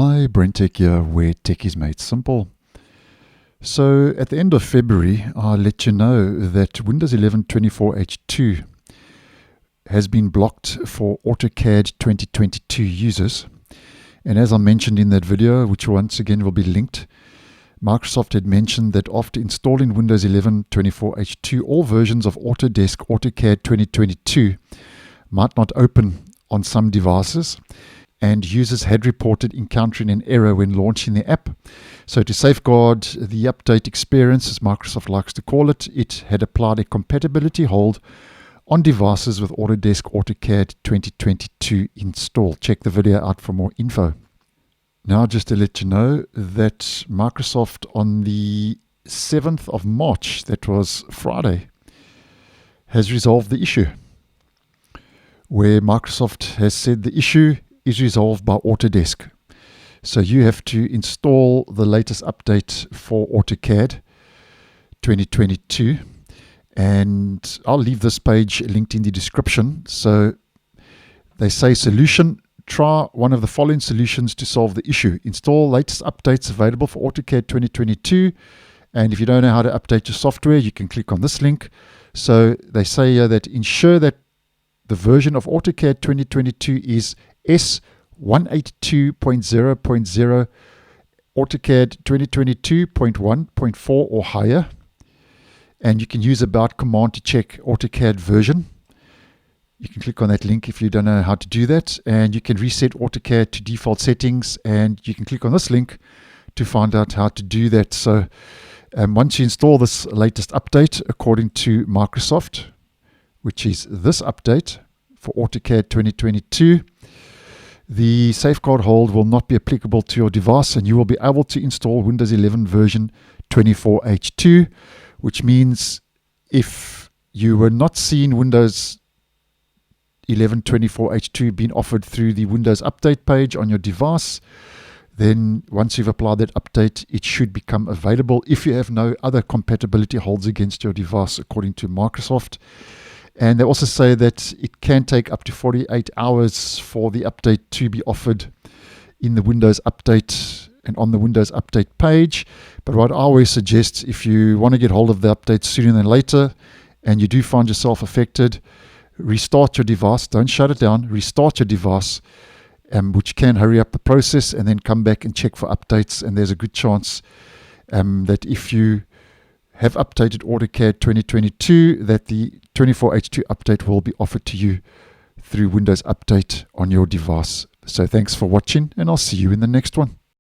Hi, BrenTech here, where tech is made simple. So at the end of February, I'll let you know that Windows 11 24H2 has been blocked for AutoCAD 2022 users. And as I mentioned in that video, which once again will be linked, Microsoft had mentioned that after installing Windows 11 24H2, all versions of Autodesk AutoCAD 2022 might not open on some devices, and users had reported encountering an error when launching the app. So to safeguard the update experience, as Microsoft likes to call it, it had applied a compatibility hold on devices with Autodesk AutoCAD 2022 installed. Check the video out for more info. Now, just to let you know that Microsoft on the 7th of March, that was Friday, has resolved the issue, where Microsoft has said the issue is resolved by Autodesk. So you have to install the latest update for AutoCAD 2022. And I'll leave this page linked in the description. So they say solution, try one of the following solutions to solve the issue. Install latest updates available for AutoCAD 2022. And if you don't know how to update your software, you can click on this link. So they say here that ensure that the version of AutoCAD 2022 is S182.0.0, AutoCAD 2022.1.4 or higher. And you can use about command to check AutoCAD version. You can click on that link if you don't know how to do that. And you can reset AutoCAD to default settings. And you can click on this link to find out how to do that. So once you install this latest update, according to Microsoft, which is this update for AutoCAD 2022, the safeguard hold will not be applicable to your device, and you will be able to install Windows 11 version 24H2, which means if you were not seeing Windows 11 24H2 being offered through the Windows Update page on your device, then once you've applied that update, it should become available if you have no other compatibility holds against your device, according to Microsoft. And they also say that it can take up to 48 hours for the update to be offered in the Windows Update and on the Windows Update page. But what I always suggest, if you want to get hold of the update sooner than later and you do find yourself affected, restart your device. Don't shut it down. Restart your device, which can hurry up the process, and then come back and check for updates. And there's a good chance that if you have updated AutoCAD 2022, that the 24H2 update will be offered to you through Windows Update on your device. So thanks for watching, and I'll see you in the next one.